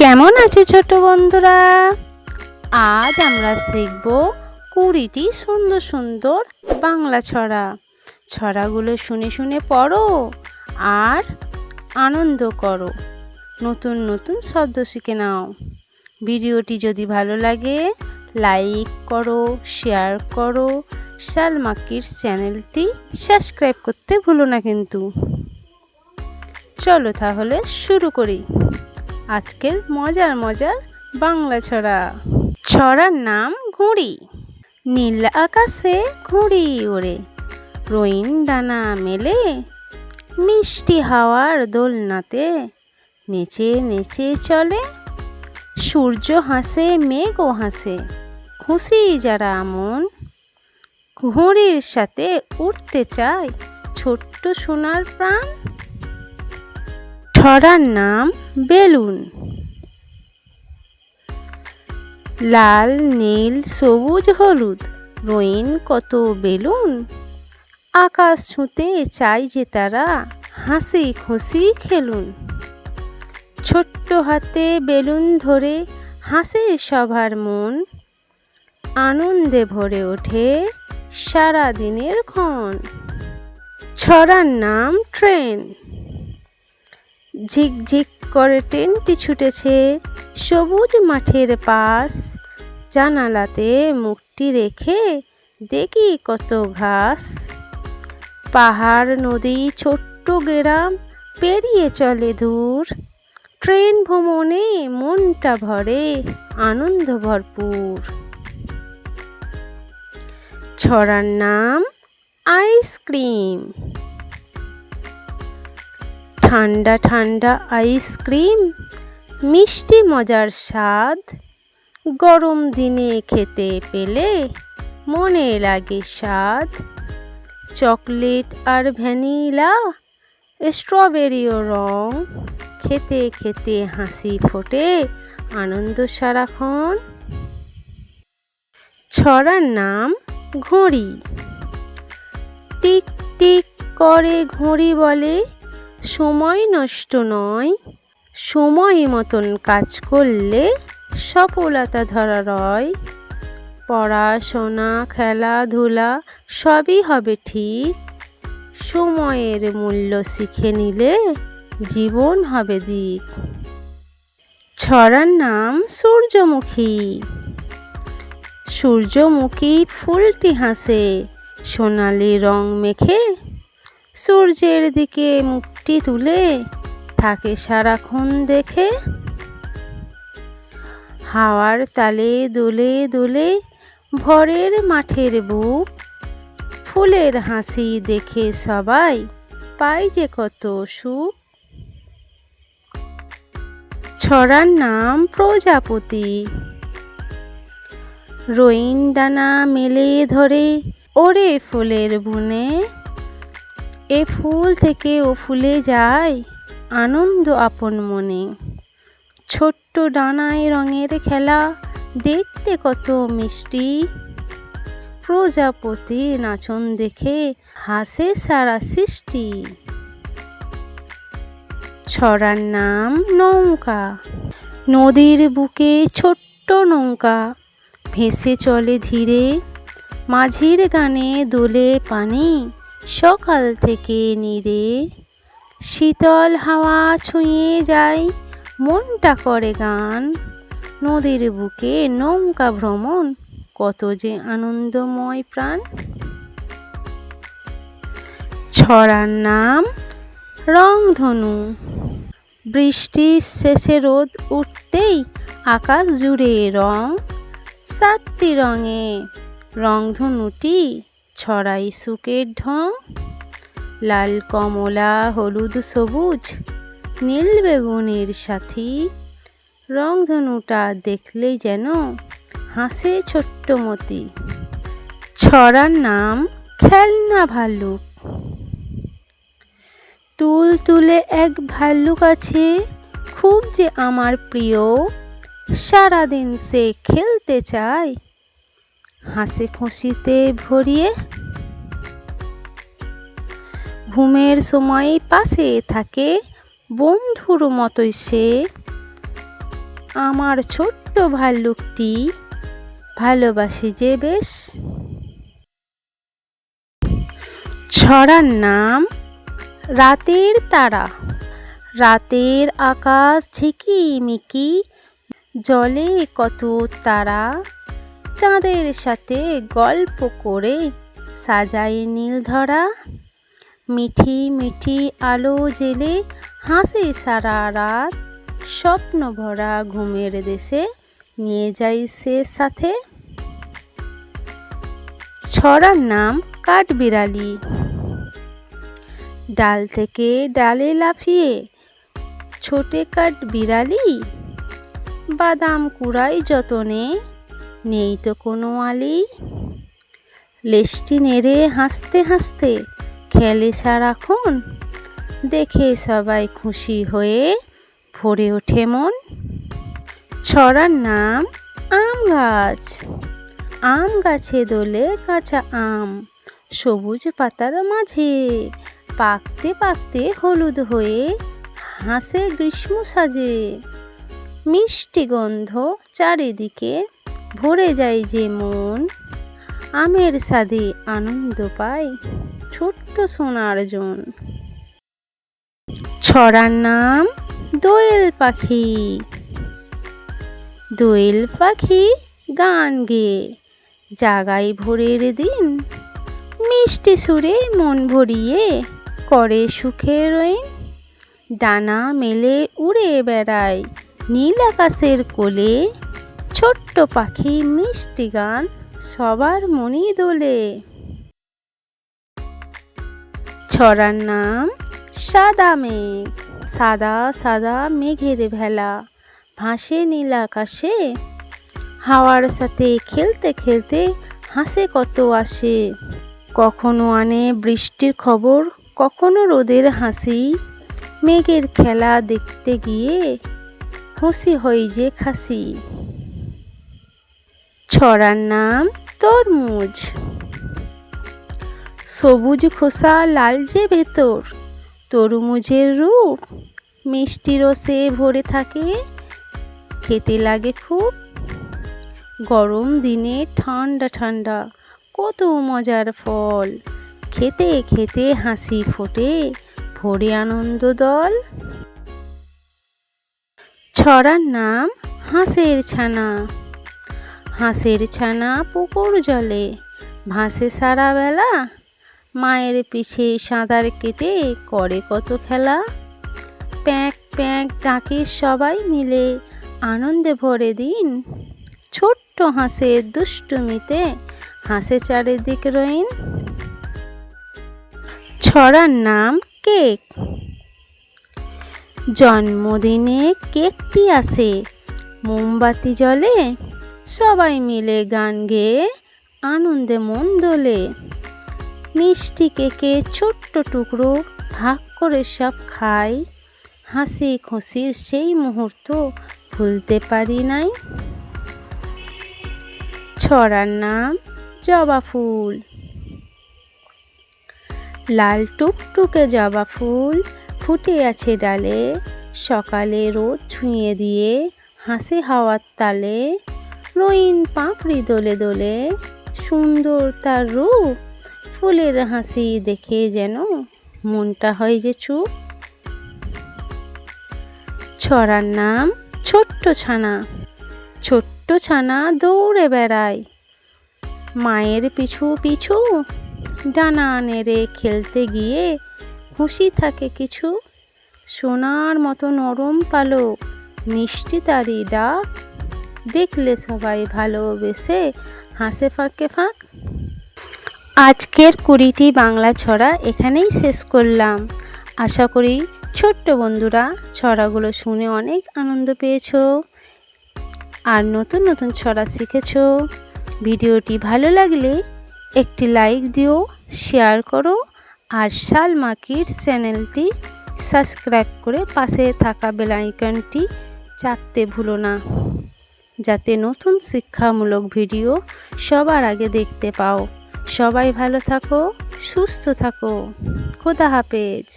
কেমন আছে ছোট বন্ধুরা? আজ আমরা শিখব 20টি সুন্দর সুন্দর বাংলা ছড়া। ছড়াগুলো শুনে শুনে পড়ো আর আনন্দ করো। নতুন নতুন শব্দ শিখে নাও। ভিডিওটি যদি ভালো লাগে লাইক করো, শেয়ার করো। সালমা কিডস চ্যানেলটি সাবস্ক্রাইব করতে ভুলো না কিন্তু। চলো তাহলে শুরু করি আজকের মজার মজার বাংলা ছড়া। ছড়ার নাম ঘুড়ি। নীল আকাশে ঘুড়ি ওড়ে, রঙিন ডানা মেলে, মিষ্টি হাওয়ার দোলনাতে নেচে নেচে চলে। সূর্য হাসে, মেঘও হাসে, খুশি যারা মন। ঘুড়ির সাথে উঠতে চায় ছোট্ট সোনার প্রাণ। ছড়ার নাম বেলুন। লাল, নীল, সবুজ, হলুদ, রঙিন কত বেলুন। আকাশ ছুঁতে চাই যে তারা হাসি খুশি খেলুন। ছোট্ট হাতে বেলুন ধরে হাসে সবার মন। আনন্দে ভরে ওঠে সারা দিনের ক্ষণ। ছড়ার নাম ট্রেন। ঝিকঝিক করে ট্রেনটি ছুটেছে সবুজ মাঠের পাশ। জানালাতে মুখটি রেখে দেখি কত ঘাস। পাহাড়, নদী, ছোট্ট গ্রাম পেরিয়ে চলে দূর। ট্রেন ভ্রমণে মনটা ভরে আনন্দ ভরপুর। ছড়ার নাম আইসক্রিম। ঠান্ডা ঠান্ডা আইসক্রিম, মিষ্টি মজার স্বাদ। গরম দিনে খেতে পেলে মনে লাগে স্বাদ। চকলেট আর ভ্যানিলা, স্ট্রবেরিও রং। খেতে খেতে হাসি ফোটে আনন্দ সারাক্ষণ। ছড়ার নাম ঘড়ি। টিক টিক করে ঘড়ি বলে সময় নষ্ট নয়। সময় মতন কাজ করলে সফলতা ধরা রয়। পড়াশোনা, খেলাধুলা সবই হবে ঠিক। সময়ের মূল্য শিখে নিলে জীবন হবে দিক। ছড়ার নাম সূর্যমুখী। সূর্যমুখী ফুলটি হাসে সোনালি রং মেখে। সূর্যের দিকে মুখটি তুলে থাকে সারাক্ষণ দেখে। হাওয়ার তালে দোলে দোলে ভোরের মাঠের বুক। ফুলের হাসি দেখে সবাই পায় যে কত সুখ। ছড়ার নাম প্রজাপতি। রঙিন ডানা মেলে ধরে ওড়ে ফুলের বনে। এ ফুল থেকে ও ফুলে যায় আনন্দ আপন মনে। ছোট্ট ডানায় রঙের খেলা দেখতে কত মিষ্টি। প্রজাপতি নাচন দেখে হাসে সারা সৃষ্টি। ছড়ার নাম নৌকা। নদীর বুকে ছোট্ট নৌকা ভেসে চলে ধীরে। মাঝির গানে দোলে পানি সকাল থেকে নীড়ে। শীতল হাওয়া ছুঁয়ে যায় মনটা করে গান। নদীর বুকে নৌকা ভ্রমণ কত যে আনন্দময় প্রাণ। ছড়ার নাম রংধনু। বৃষ্টির শেষে রোদ উঠতেই আকাশ জুড়ে রং। 7টি রঙে রংধনুটি ছড়াই সুখের ঢং। লাল, কমলা, হলুদ, সবুজ, নীল বেগুনের সাথী। রংধনুটা দেখলেই যেন হাসে ছোট্ট মতি। ছড়ার নাম খেলনা ভাল্লুক। তুল তুলে এক ভাল্লুক আছে খুব যে আমার প্রিয়। সারাদিন সে খেলতে চায় হাসি খুশিতে ভরিয়ে। ঘুমের সময় পাশে থাকে বন্ধুর মতোই সে। আমার ছোট্ট ভাল্লুকটি ভালোবাসি যে বেশ। ছড়ার নাম রাতের তারা। রাতের আকাশ ঝিকিমিকি, জলে কত তারা, চাঁদের সাথে গল্প করে সাজায় নীল ধরা। মিঠি মিঠি আলো জেলে হাসে সারা রাত, স্বপ্ন ভরা ঘুমের দেশে নিয়ে যাই সে সাথে। ছড়ার নাম কাঠবিড়ালি। ডাল থেকে ডালে লাফিয়ে ছোটে কাঠবিড়ালি, বাদাম কুড়াই যতনে নেই তো কোনো আলি। লেজটি নেড়ে হাসতে হাসতে খেলে সারাক্ষণ, দেখে সবাই খুশি হয়ে ভরে ওঠে মন। ছড়ার নাম আম গাছ। আম গাছে দোলে কাঁচা আম, সবুজ পাতার মাঝে পাকতে পাকতে হলুদ হয়ে হাসে গ্রীষ্ম সাজে। মিষ্টি গন্ধ চারিদিকে ভরে যায় যে মন, আমের স্বাদে আনন্দ পায় ছোট্ট সোনার জন। ছড়ার নাম দোয়েল পাখি। দোয়েল পাখি গান গেয়ে জাগায় ভোরের দিন, মিষ্টি সুরে মন ভরিয়ে করে সুখের রইন। ডানা মেলে উড়ে বেড়ায় নীল আকাশের কোলে, ছোট্ট পাখি মিষ্টি গান সবার মনই দোলে। ছড়ার নাম সাদা মেঘ। সাদা সাদা মেঘের ভেলা ভাসে নীল আকাশে, হাওয়ার সাথে খেলতে খেলতে হাসে কত আসে। কখনো আনে বৃষ্টির খবর, কখনো রোদের হাসি, মেঘের খেলা দেখতে গিয়ে খুশি হই যে খাসি। ছড়ার নাম তরমুজ। সবুজ খোসা লালচে ভেতর, তরমুজের রূপ মিষ্টি রসে ভরে থাকে, খেতে লাগে খুব। গরম দিনে ঠান্ডা ঠান্ডা কত মজার ফল, খেতে খেতে হাসি ফোটে ভরে আনন্দ দল। ছড়ার নাম হাঁসের ছানা। হাঁসের ছানা পুকুর জলে ভাসে সারা বেলা, মায়ের পিছে সাঁতার কেটে করে কত খেলা। প্যাঁক প্যাঁক ডাকে সবাই মিলে আনন্দে ভরে দিন, ছোট্ট হাঁসের দুষ্টুমিতে হাসে চারিদিক রইন। ছড়ার নাম কেক। জন্মদিনে কেকটি আসে মোমবাতি জ্বলে, সবাই মিলে গান গেয়ে আনন্দে মন দোলে। মিষ্টি কেকের ছোট্ট টুকরো ভাগ করে সব খাই, হাসি খুশির সেই মুহূর্ত ভুলতে পারি নাই। ছড়ার নাম জবা ফুল। লাল টুকটুকে জবা ফুল ফুটে আছে ডালে, সকালে রোদ ছুঁয়ে দিয়ে হাসি হাওয়ার তালে। রঙিন পাপড়ি দোলে দোলে সুন্দর তার রূপ, ফুলের হাসি দেখে যেন মনটা হয় যে চুপ। ছড়ার নাম ছোট্ট ছানা। ছোট্ট ছানা দৌড়ে বেড়ায় মায়ের পিছু পিছু, ডানা নেড়ে খেলতে গিয়ে খুশি থাকে কিছু। সোনার মতো নরম পালক মিষ্টি তারি ডাক, দেখলে সবাই ভালোবেসে হাসে ফাঁকে ফাঁক। আজকের 20টি বাংলা ছড়া এখানেই শেষ করলাম। আশা করি ছোট্ট বন্ধুরা ছড়াগুলো শুনে অনেক আনন্দ পেয়েছো আর নতুন নতুন ছড়া শিখেছো। ভিডিওটি ভালো লাগলে একটি লাইক দিও, শেয়ার করো আর সালমা কিডস চ্যানেলটি সাবস্ক্রাইব করে পাশে থাকা বেল আইকনটি চাপতে ভুলো না, যাতে নতুন শিক্ষামূলক ভিডিও সবার আগে দেখতে পাও। সবাই ভালো থাকো, সুস্থ থাকো। খোদা হাফেজ।